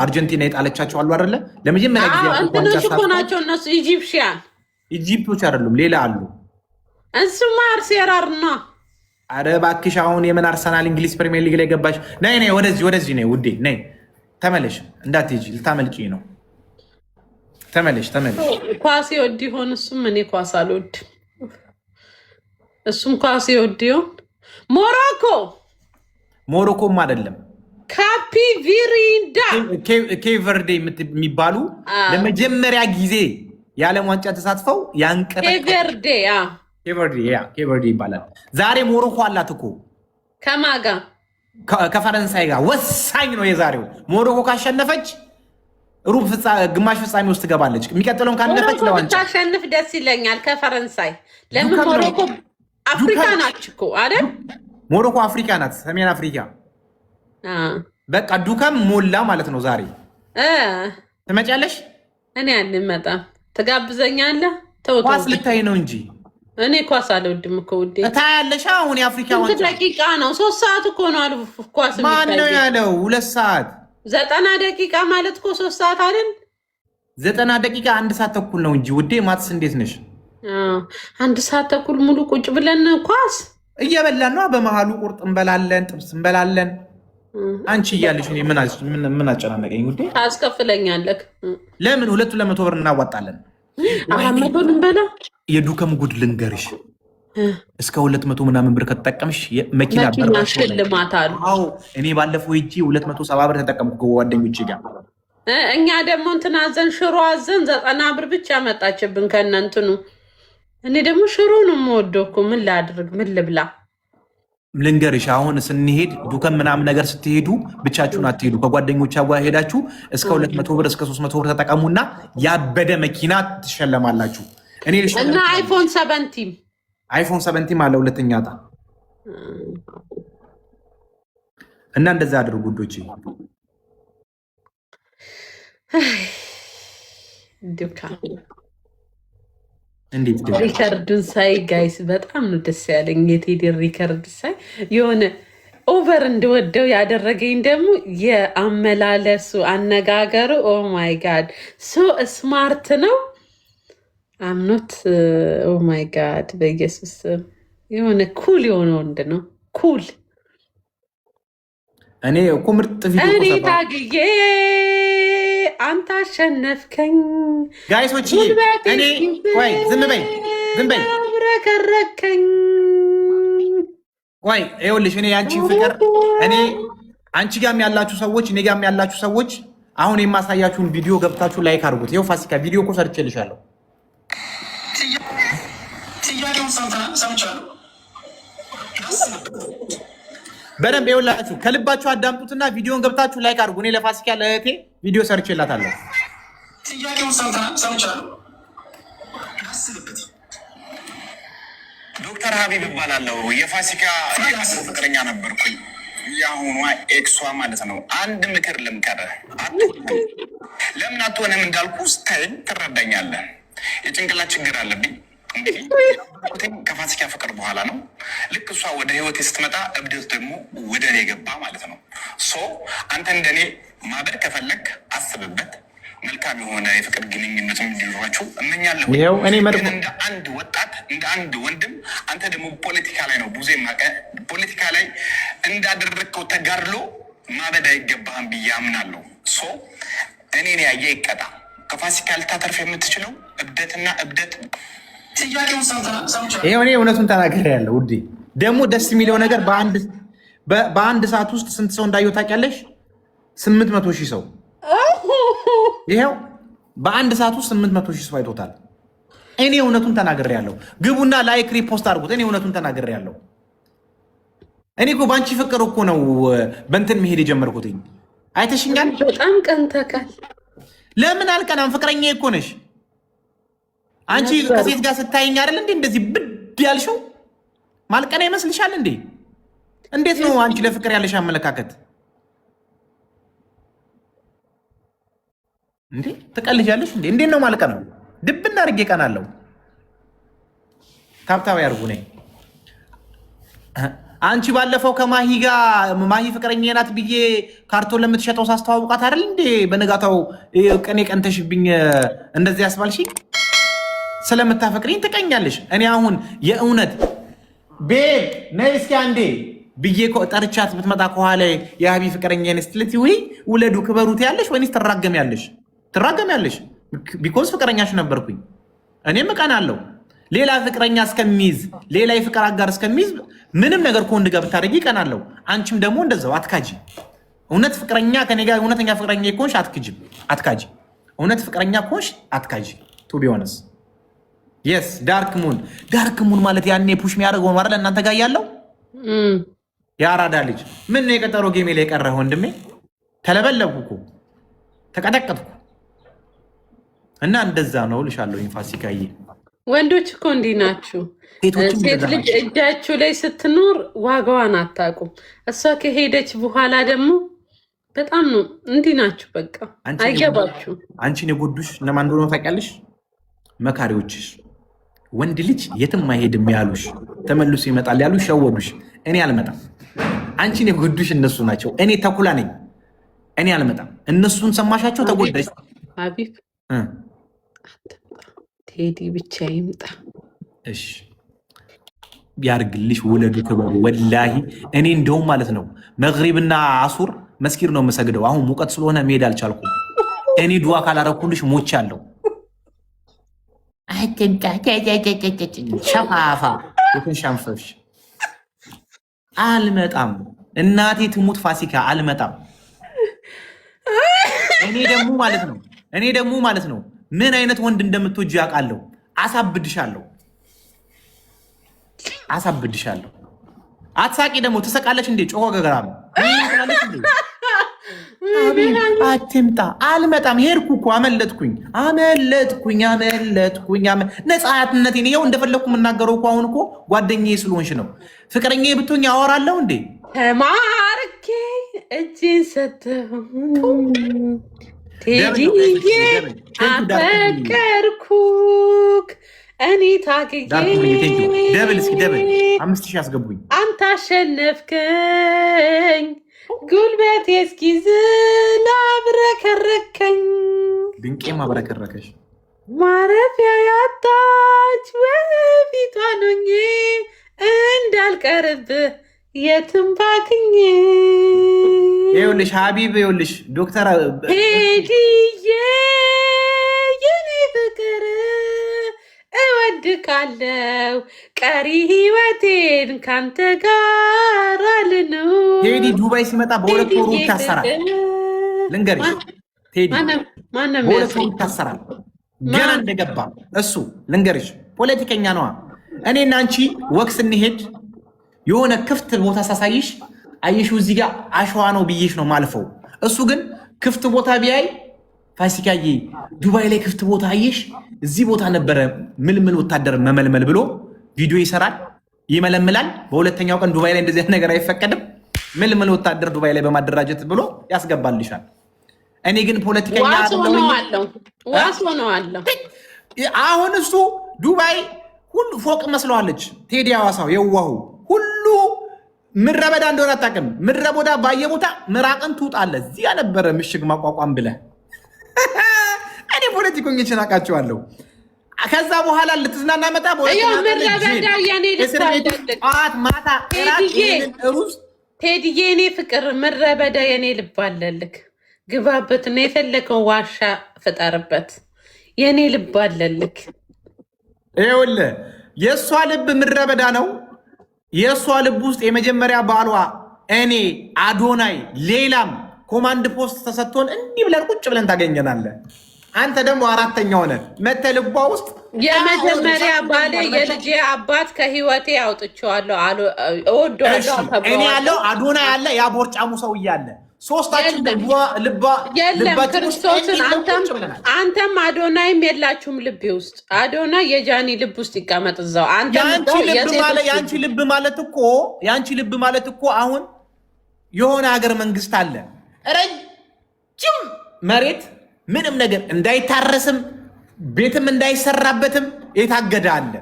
አርጀንቲና የጣለቻቸው አሉ አይደለ? ለመጀመሪያ ጊዜ እንትኖች እኮ ናቸው እነሱ። ኢጂፕቶች አይደሉም፣ ሌላ አሉ። እሱማ አርሴራር ነው። አረ እባክሽ አሁን የምን አርሰናል እንግሊዝ ፕሪሚየር ሊግ ላይ ገባሽ? ነይ ወደዚህ ነይ ውዴ፣ ነይ ተመለሽ። እንዳትሄጂ ልታመልጪ ነው። ተመለሽ። ኳስ ይወድ ይሆን? እሱም እኔ ኳስ አልወድ። እሱም ኳስ ይወድ ይሆን? ሞሮኮም አይደለም ካፒ ቪሪንዳ ኬቨርዴ የሚባሉ ለመጀመሪያ ጊዜ የዓለም ዋንጫ ተሳትፈው ኬቨርዴ ይባላል። ዛሬ ሞሮኮ አላት እኮ። ከማን ጋር? ከፈረንሳይ ጋር። ወሳኝ ነው የዛሬው። ሞሮኮ ካሸነፈች ግማሽ ፍጻሜ ውስጥ ትገባለች። የሚቀጥለውን ካለፈች ለዋንጫ ታሸንፍ ደስ ይለኛል። ከፈረንሳይ ለምን? ሞሮኮ አፍሪካ ናት እኮ አይደል? ሞሮኮ አፍሪካ ናት፣ ሰሜን አፍሪካ። በቃ ዱከም ሞላ ማለት ነው። ዛሬ ትመጫለሽ? እኔ አልመጣም። ትጋብዘኛለህ? ኳስ ልታይ ነው እንጂ እኔ ኳስ አልወድም እኮ ውዴ። ታያለሽ? አሁን የአፍሪካ ዋንጫ ደቂቃ ነው። 3 ሰዓት እኮ ነው አሉ ኳስ። ማን ነው ያለው? 2 ሰዓት 90 ደቂቃ ማለት እኮ 3 ሰዓት አይደል? 90 ደቂቃ 1 ሰዓት ተኩል ነው እንጂ ውዴ። ማትስ እንዴት ነሽ? 1 ሰዓት ተኩል ሙሉ ቁጭ ብለን ኳስ እየበላን ነው። በመሀሉ ቁርጥ እንበላለን፣ ጥብስ እንበላለን። አንቺ እያለሽ ምን አጨናነቀኝ ውዴ? ታስከፍለኛለህ። ለምን? 200 ብር እናዋጣለን። 400 እንበላ። የዱከም ጉድ ልንገርሽ፣ እስከ 200 ምናምን ብር ከተጠቀምሽ መኪና ሽልማት አሉ። እኔ ባለፈው ሂጂ 270 ብር ተጠቀምኩ ከጓደኞቼ ጋር። እኛ ደግሞ እንትን አዘን ሽሮ አዘን 90 ብር ብቻ መጣችብን ከእነ እንትኑ። እኔ ደግሞ ሽሮ ነው የምወደው እኮ። ምን ላድርግ? ምን ልብላ? ልንገርሽ፣ አሁን ስንሄድ ዱከም ምናምን ነገር ስትሄዱ ብቻችሁን አትሄዱ። ከጓደኞቻ ጋር ሄዳችሁ እስከ 200 ብር እስከ 300 ብር ተጠቀሙና ያበደ መኪና ትሸለማላችሁ። እና አይፎን 17 አለ ሁለተኛ ዕጣ እና እንደዛ አድርጉ ጉዶች። እንዴት ሪከርዱን ሳይ ጋይስ በጣም ነው ደስ ያለኝ። የቴዲ ሪከርድ ሳይ የሆነ ኦቨር እንድወደው ያደረገኝ ደግሞ የአመላለሱ አነጋገሩ ኦ ማይ ጋድ ሶ ስማርት ነው። አምኖት ኦ ማይ ጋድ በኢየሱስ የሆነ ኩል የሆነ ወንድ ነው። ኩል እኔ እኮ ምርጥ ቪዲዮ እኔ ታግዬ አንተ አሸነፍከኝ። ጋይሶች እኔ ወይ ዝም በይ ረከረከኝ። ወይ ይኸውልሽ እኔ ያንቺ ፍቅር እኔ አንቺ ጋም ያላችሁ ሰዎች እኔ ጋም ያላችሁ ሰዎች አሁን የማሳያችሁን ቪዲዮ ገብታችሁ ላይክ አድርጉት። ይኸው ፋሲካ ቪዲዮ እኮ ሰርቼልሻለሁ። በደንብ ይኸውላችሁ ከልባችሁ አዳምጡትና ቪዲዮን ገብታችሁ ላይክ አድርጉ። እኔ ለፋሲካ ለእህቴ ቪዲዮ ሰርቼላታለሁ። ጥያቄውን ሰምቻለሁ። ዶክተር ሀቢብ እባላለሁ። የፋሲካ ፍቅረኛ ነበርኩኝ። የአሁኗ ኤክሷ ማለት ነው። አንድ ምክር ልምከርህ። ለምን አትሆንም እንዳልኩ ስታይል ትረዳኛለህ። የጭንቅላት ችግር አለብኝ። ከፋሲካ ፍቅር በኋላ ነው። ልክ እሷ ወደ ህይወቴ ስትመጣ እብደት ደግሞ ወደ እኔ ገባ ማለት ነው። አንተ እንደኔ ማበድ ከፈለግ አስብበት። መልካም የሆነ የፍቅር ግንኙነት እንዲኖራችሁ እመኛለሁ። ግን እንደ አንድ ወጣት እንደ አንድ ወንድም አንተ ደግሞ ፖለቲካ ላይ ነው ብዙ የማቀ ፖለቲካ ላይ እንዳደረግከው ተጋድሎ ማበድ አይገባህም ብዬ አምናለሁ። እኔን ያየ ይቀጣ። ከፋሲካ ልታተርፍ የምትችለው እብደትና እብደት። ይኸው እኔ እውነቱን ተናግሬያለሁ ውዴ። ደግሞ ደስ የሚለው ነገር በአንድ ሰዓት ውስጥ ስንት ሰው እንዳየው ታውቂያለሽ? 800,000 ሰው። ይኸው በአንድ ሰዓት ውስጥ 800,000 ሰው አይቶታል። እኔ እውነቱን ተናግሬያለሁ። ግቡና ላይክ ሪፖስት አድርጉት። እኔ እውነቱን ተናግሬያለሁ። እኔ እኮ በአንቺ ፍቅር እኮ ነው በእንትን መሄድ የጀመርኩትኝ። አይተሽኛል። በጣም ቀንተካል። ለምን አልቀናም? ፍቅረኛ እኮ ነሽ አንቺ። ከሴት ጋር ስታይኝ አይደል እንዴ እንደዚህ ብድ ያልሽው? ማልቀና ይመስልሻል እንዴ? እንዴት ነው አንቺ ለፍቅር ያለሽ አመለካከት እንዴ? ትቀልጃለሽ እንዴ? እንዴት ነው ማልቀናው? ድብና አድርጌ ቀናለሁ። ታብታብ ያርጉ ነኝ። አንቺ ባለፈው ከማሂ ጋር ማሂ ፍቅረኛ ናት ብዬ ካርቶን ለምትሸጠው ሳስተዋውቃት አይደል እንዴ በነጋታው ቀኔ ቀንተሽብኝ እንደዚህ ያስባልሽኝ? ስለምታፈቅሪኝ ትቀኛለሽ። እኔ አሁን የእውነት ቤብ ነይ እስኪ አንዴ ብዬ ጠርቻት ብትመጣ ከኋላ የሀቢ ፍቅረኛ ነስትልት ወይ ውለዱ ክበሩት ያለሽ ወይስ ትራገሚያለሽ? ትራገሚያለሽ። ቢኮዝ ፍቅረኛሽ ነበርኩኝ። እኔም እቀናለሁ። ሌላ ፍቅረኛ እስከሚይዝ ሌላ የፍቅር አጋር እስከሚይዝ ምንም ነገር ከወንድ ጋር ብታደርጊ እቀናለሁ። አንቺም ደግሞ እንደዛው አትካጂ። እውነት ፍቅረኛ ከኔ ጋር እውነተኛ ፍቅረኛ ከሆንሽ አትካጂ። እውነት ፍቅረኛ ከሆንሽ አትካጂ። ቱ ቢ ሆነስ የስ ዳርክ ሙን ማለት ያኔ ፑሽ የሚያደርገው ማለት እናንተ ጋር ያለው የአራዳ ልጅ ምን ነው የቀጠሮ ጌሜ ላይ የቀረህ ወንድሜ? ተለበለብኩ እኮ ተቀጠቀጥኩ። እና እንደዛ ነው ልሻለሁ። ፋሲካዬ ወንዶች እኮ እንዲህ ናችሁ። ሴት ልጅ እጃችሁ ላይ ስትኖር ዋጋዋን አታውቁም። እሷ ከሄደች በኋላ ደግሞ በጣም ነው እንዲህ ናችሁ። በቃ አይገባችሁ። አንቺን የጎዱሽ እነማን እንደሆነ ታውቂያለሽ? መካሪዎችሽ። ወንድ ልጅ የትም አይሄድም ያሉሽ፣ ተመልሶ ይመጣል ያሉሽ፣ ሸወዱሽ። እኔ አልመጣም። አንቺን የጎዱሽ እነሱ ናቸው። እኔ ተኩላ ነኝ። እኔ አልመጣም። እነሱን ሰማሻቸው? ተጎዳሽ። ሀቢብ ቴዲ ብቻ ይምጣ። እሺ ያርግልሽ። ውለዱ ክበሩ። ወላሂ እኔ እንደውም ማለት ነው መግሪብና አሱር መስጊድ ነው የምሰግደው። አሁን ሙቀት ስለሆነ መሄድ አልቻልኩም። እኔ ዱዓ ካላረኩልሽ ሞቻለሁ። ሸፋፋ ሻንፈሽ አልመጣም። እናቴ ትሙት ፋሲካ አልመጣም። እኔ ደግሞ ማለት ነው ምን አይነት ወንድ እንደምትወጂ ያውቃለሁ። አሳብድሻለሁ። አትሳቂ። ደግሞ ትሰቃለች እንዴ? ጮሆ ገገራም አትምጣ። አልመጣም። ሄድኩ እኮ አመለጥኩኝ። ነፃነቴን ይኸው እንደፈለግኩ የምናገረው እኮ አሁን እኮ ጓደኛዬ ስለሆንሽ ነው። ፍቅረኛዬ ብትሆኝ አወራለሁ እንዴ? ተማርኬ እጅን ሰተሁ ቴዲዬ አፈቀርኩክ እኔ ታግዬ ደብል እስኪ ደብል 5000 አስገቡኝ። አንተ አሸነፍከኝ ጉልበቴ እስኪዝል አብረከረከኝ ድንቄም አብረከረከሽ ማረፊያ ያጣች በፊቷ ሆኜ እንዳልቀርብህ የትም ባክኜ ይኸውልሽ ሀቢብ ይኸውልሽ ዶክተር ቴዲዬ የኔ ፍቅር እወድካለው ቀሪ ህይወቴን ካንተ ጋር አልነው። ቴዲ ዱባይ ሲመጣ በሁለት ወሩ ይታሰራል። ልንገርሽ ቴዲ በሁለት ወሩ ይታሰራል። ገና እንደገባ እሱ ልንገርሽ ፖለቲከኛ ነዋ። እኔና አንቺ ወክ ስንሄድ የሆነ ክፍት ቦታ ሳሳይሽ አየሽው እዚህ ጋር አሸዋ ነው ብዬሽ ነው ማልፈው። እሱ ግን ክፍት ቦታ ቢያይ ፋሲካዬ ዱባይ ላይ ክፍት ቦታ አየሽ፣ እዚህ ቦታ ነበረ ምልምል ወታደር መመልመል ብሎ ቪዲዮ ይሰራል፣ ይመለምላል። በሁለተኛው ቀን ዱባይ ላይ እንደዚህ ነገር አይፈቀድም፣ ምልምል ወታደር ዱባይ ላይ በማደራጀት ብሎ ያስገባልሻል። እኔ ግን ፖለቲከኛ ዋስ ሆነዋለሁ። አሁን እሱ ዱባይ ሁሉ ፎቅ መስለዋለች። ቴዲ ሐዋሳው የዋሁ ሁሉ ምድረ በዳ እንደሆነ አታውቅም። ምድረ በዳ ባየ ቦታ ምራቅን ትውጣለህ። እዚህ ነበረ ምሽግ ማቋቋም ብለህ እኔ ፖለቲከኞችን አውቃቸዋለሁ። ከዛ በኋላ ልትዝናና መጣ ማታ ሩዝ ቴዲዬ የኔ ፍቅር ምድረ በዳ የኔ ልብ አለልክ። ግባበት እና የፈለከው ዋሻ ፍጠርበት። የኔ ልብ አለልክ። ይኸውልህ የእሷ ልብ ምድረ በዳ ነው። የእሷ ልብ ውስጥ የመጀመሪያ ባሏ እኔ አዶናይ ሌላም ኮማንድ ፖስት ተሰጥቶን እንዲህ ብለን ቁጭ ብለን ታገኘናለህ። አንተ ደግሞ አራተኛ ሆነ መተህ ልቧ ውስጥ የመጀመሪያ ባሌ የልጄ አባት ከህይወቴ አውጥቼዋለሁ። እወደዋለሁ። እኔ ያለው አዶናይ ያለ ያ ቦርጫሙ ሰውዬ አለ። ሶስታችን የለም ክርስቶስን አንተም አዶናይም የላችሁም ልቤ ውስጥ። አዶናይ የጃኒ ልብ ውስጥ ይቀመጥ እዛው። የአንቺ ልብ ማለት እኮ አሁን የሆነ ሀገር መንግስት አለ፣ ረጅም መሬት ምንም ነገር እንዳይታረስም ቤትም እንዳይሰራበትም የታገደ አለ።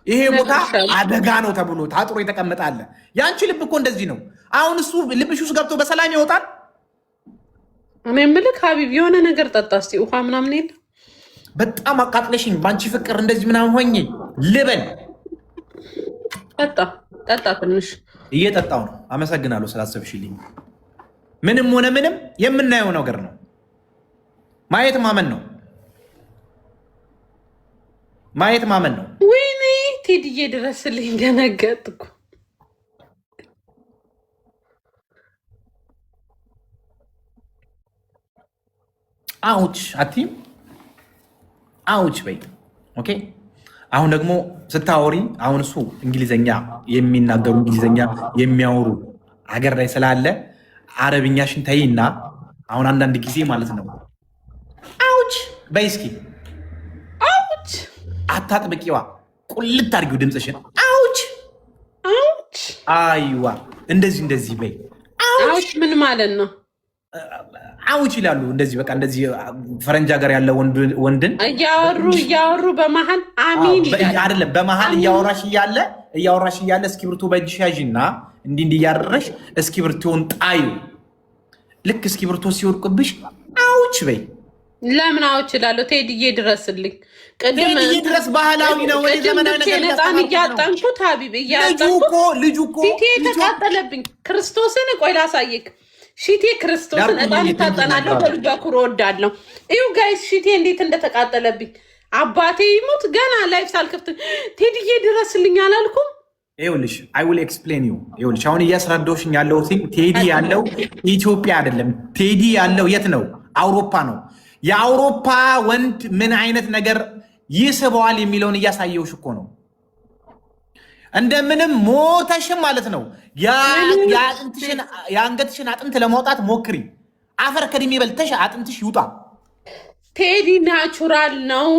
ይሄ ቦታ አደጋ ነው ተብሎ ታጥሮ የተቀመጠ አለ። የአንቺ ልብ እኮ እንደዚህ ነው። አሁን እሱ ልብሽ ውስጥ ገብቶ በሰላም ይወጣል። እኔ የምልህ ሀቢብ የሆነ ነገር ጠጣ እስኪ፣ ውሃ ምናምን የለ። በጣም አቃጥለሽኝ በአንቺ ፍቅር እንደዚህ ምናምን ሆኜ ልበል። ጠጣ ትንሽ እየጠጣው ነው። አመሰግናለሁ ስላሰብሽልኝ። ምንም ሆነ ምንም የምናየው ነገር ነው። ማየት ማመን ነው። ማየት ማመን ነው። ወይኔ ቴዲዬ ድረስልኝ፣ ደነገጥኩ። አውች አቲም አውች በይ። ኦኬ አሁን ደግሞ ስታወሪ አሁን እሱ እንግሊዘኛ የሚናገሩ እንግሊዘኛ የሚያወሩ ሀገር ላይ ስላለ አረብኛሽን ተይና አሁን አንዳንድ ጊዜ ማለት ነው አውች በይ እስኪ። አውች አታጥብቂዋ፣ ቁልት አድርጊው ድምፅሽን። አውች አውች አይዋ እንደዚህ በይ። አውች ምን ማለት ነው? አውች ይላሉ እንደዚህ በቃ እንደዚህ ፈረንጅ ሀገር ያለ ወንድን እያወሩ በመሀል አሚን አይደለም፣ በመሀል እያወራሽ እያለ እስክሪብቶ በእጅሽ ያዥና እንዲህ እያደረሽ እስክሪብቶን ጣዩ። ልክ እስክሪብቶ ሲወድቅብሽ አውች በይ። ለምን አውች እላለሁ? ቴዲዬ ድረስልኝ። ቴዲዬ ድረስ ባህላዊ ነው። ወደ ዘመናዊ ነገር እያጣንኩት ሀቢብ ልጁ እኮ ፊቴ ተቃጠለብኝ። ክርስቶስን ቆይ ላሳየክ። ሺቴ ክርስቶስን እጣን ታጠናለሁ። በልጃኩር ወዳለሁ። እዩ ጋይስ ሺቴ እንዴት እንደተቃጠለብኝ። አባቴ ይሙት ገና ላይፍ ሳልከፍት ቴዲዬ ድረስልኝ አላልኩም? ይኸውልሽ አይ ዊል ኤክስፕሌን ዩ። ይኸውልሽ አሁን እያስረዳሁሽኝ ያለው ቴዲ ያለው ኢትዮጵያ አይደለም። ቴዲ ያለው የት ነው? አውሮፓ ነው። የአውሮፓ ወንድ ምን አይነት ነገር ይስበዋል የሚለውን እያሳየውሽ እኮ ነው። እንደምንም ሞተሽም ማለት ነው የአንገትሽን አጥንት ለማውጣት ሞክሪ። አፈር ከድሜ በልተሽ አጥንትሽ ይውጣ። ቴዲ ናቹራል ነው።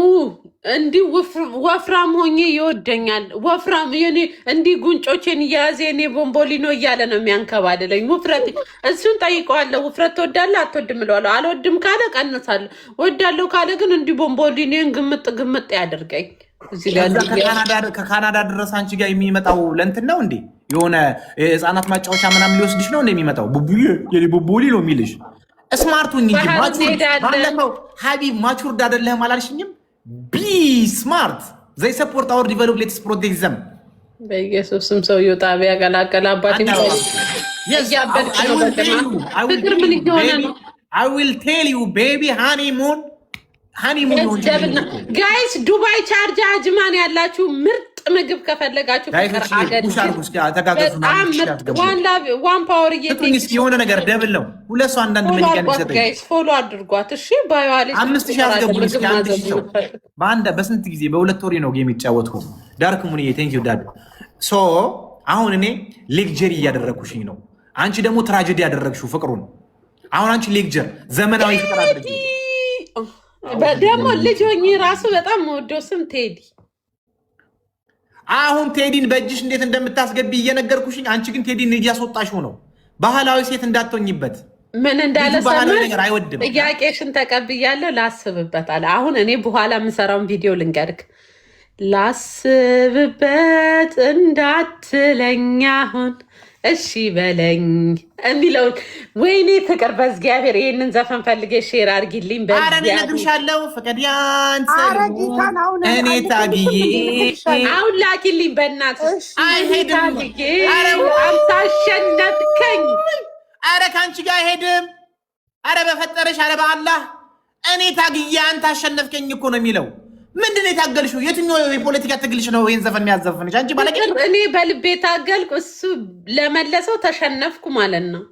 እንዲህ ወፍራም ሆኜ ይወደኛል። ወፍራም እንዲህ ጉንጮቼን እያያዘ የኔ ቦምቦሊኖ እያለ ነው የሚያንከባልለኝ። ውፍረት እሱን ጠይቀዋለሁ። ውፍረት ትወዳለህ አትወድም እለዋለሁ። አልወድም ካለ ቀንሳለሁ። ወዳለሁ ካለ ግን እንዲህ ቦምቦሊኖን ግምጥ ያደርገኝ። ከካናዳ ድረስ አንቺ ጋር የሚመጣው ለእንትን ነው እንዴ? የሆነ ህፃናት ማጫወቻ ምናምን ሊወስድሽ ነው የሚመጣው? ቡቡሊ ነው የሚልሽ። ስማርቱኝ እንጂ ባለፈው ሀቢብ ማቹርድ አይደለህም አላልሽኝም? ቢ ስማርት ዘይ ሰፖርት አወር ዲቨሎፕሌትስ ፕሮቴክዘም በኢየሱስም ሰውዬው ጣቢያ ቀላቀለ። አባቴ ፍቅር ምን እየሆነ ነው? I will tell you baby honeymoon ጋይስ ዱባይ ቻርጃ አጅማን ያላችሁ ምርጥ ምግብ ከፈለጋችሁ ፍቅር አገር ዋን ፓወር የሆነ ነገር ደብል ነው። ሁለት ሰው አንዳንድ መንገድ ይሰጠኝ ጋይስ ፎሎ አድርጓት እሺ። ባይዋሊ 5000 አስገቡልኝ እስኪ 1000 በአንድ በስንት ጊዜ በሁለት ወሬ ነው ጌም የተጫወትኩ። ዳርክ ሙኒ ቴንክ ዩ ዳድ ሶ አሁን እኔ ሌክቸር እያደረኩሽኝ ነው። አንቺ ደግሞ ትራጀዲ ያደረግሽው ፍቅሩን። አሁን አንቺ ሌክቸር ዘመናዊ ፍቅር አድርጊ። ደግሞ ልጅ ሆኜ ራሱ በጣም የምወደው ስም ቴዲ። አሁን ቴዲን በእጅሽ እንዴት እንደምታስገቢ እየነገርኩሽኝ፣ አንቺ ግን ቴዲን እያስወጣሽው ነው። ባህላዊ ሴት እንዳትሆኝበት። ምን እንዳለ ነገር አይወድም። ጥያቄሽን ተቀብያለሁ፣ ላስብበታል። አሁን እኔ በኋላ የምሰራውን ቪዲዮ ልንገርክ። ላስብበት እንዳትለኝ አሁን እሺ በለኝ የሚለውን ወይኔ ፍቅር በእግዚአብሔር ይህንን ዘፈን ፈልጌ ሼር አድርጊልኝ። ኧረ እኔ እነግርሻለሁ ፍቅር እኔ ታግዬ አሁን ላኪልኝ በእናትሽ። አይሄድም አንተ አሸነፍከኝ። ኧረ ከአንቺ ጋር አይሄድም። ኧረ በፈጠረሽ ኧረ በአላህ እኔ ታግዬ አንተ አሸነፍከኝ እኮ ነው የሚለው። ምንድን ነው የታገልሽው? የትኛው የፖለቲካ ትግልሽ ነው ይህን ዘፈን የሚያዘፍንሽ? አንቺ ባለጌ። እኔ በልቤ ታገልኩ፣ እሱ ለመለሰው ተሸነፍኩ ማለት ነው።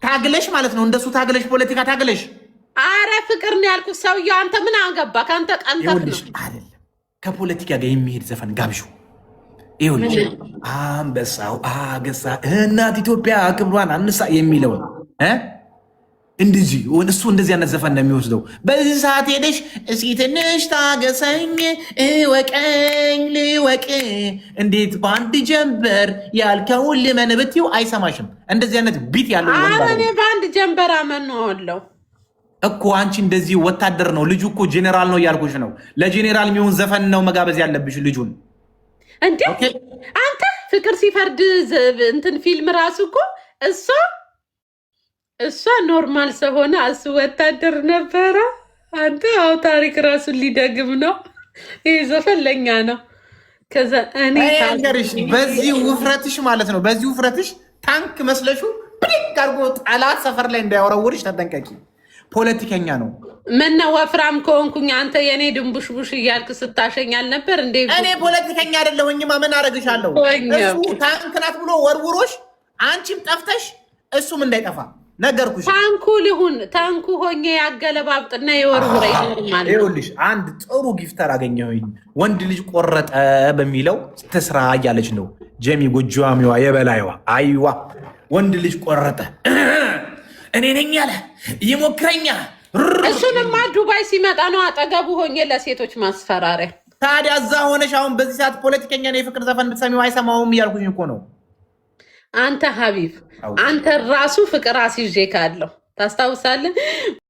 ታግለሽ ማለት ነው፣ እንደሱ ታግለሽ፣ ፖለቲካ ታግለሽ። አረ ፍቅር ነው ያልኩት። ሰውዬው አንተ ምን አገባ? ከአንተ ቀንተፍ ነው አይደለም። ከፖለቲካ ጋር የሚሄድ ዘፈን ጋብዡ። ይኸውልሽ አንበሳው አገሳ እናት ኢትዮጵያ ክብሯን አንሳ የሚለውን እንደዚህ እሱ እንደዚህ አይነት ዘፈን ነው የሚወስደው። በዚህ ሰዓት ሄደሽ እስኪ ትንሽ ታገሰኝ እወቀኝ ልወቅ እንዴት በአንድ ጀንበር ያልከውን ልመን ብትይው አይሰማሽም። እንደዚህ አይነት ቢት ያለው እኔ በአንድ ጀንበር አመነዋለሁ እኮ። አንቺ እንደዚህ ወታደር ነው ልጁ እኮ ጄኔራል ነው እያልኩሽ ነው። ለጄኔራል የሚሆን ዘፈን ነው መጋበዝ ያለብሽ ልጁን። እንዴ አንተ ፍቅር ሲፈርድ እንትን ፊልም ራሱ እኮ እሷ ኖርማል ሰው ሆነ፣ እሱ ወታደር ነበረ። አንተ አዎ ታሪክ ራሱን ሊደግም ነው። ይህ ዘፈን ለኛ ነው። ከዛ እኔ ታንከርሽ በዚህ ውፍረትሽ ማለት ነው። በዚህ ውፍረትሽ ታንክ መስለሹ ብድግ አድርጎ ጠላት ሰፈር ላይ እንዳያወረውርሽ ተጠንቀቂ። ፖለቲከኛ ነው። ምነው ወፍራም ከሆንኩኝ አንተ የኔ ድንቡሽቡሽ እያልክ ስታሸኛል ነበር እንዴ? እኔ ፖለቲከኛ አይደለሁኝማ። ምን አደርግሻለሁ? እሱ ታንክ ናት ብሎ ወርውሮሽ አንቺም ጠፍተሽ እሱም እንዳይጠፋ ነገርኩሽ። ታንኩ ሆኜ ያገለባብጥና የወርውረ ይኖርማል። ይኸውልሽ አንድ ጥሩ ጊፍተር አገኘሁኝ። ወንድ ልጅ ቆረጠ በሚለው ትስራ እያለች ነው ጀሚ ጎጃሚዋ የበላይዋ። አይዋ ወንድ ልጅ ቆረጠ እኔ ነኝ ያለ ይሞክረኛ። እሱንማ ዱባይ ሲመጣ ነው አጠገቡ ሆኜ ለሴቶች ማስፈራሪያ። ታዲያ እዛ ሆነሽ አሁን በዚህ ሰዓት ፖለቲከኛ ነው የፍቅር ዘፈን ብትሰሚው አይሰማውም እያልኩኝ እኮ ነው። አንተ ሀቢብ አንተ ራሱ ፍቅር አስይዤ ካለው ታስታውሳለህ?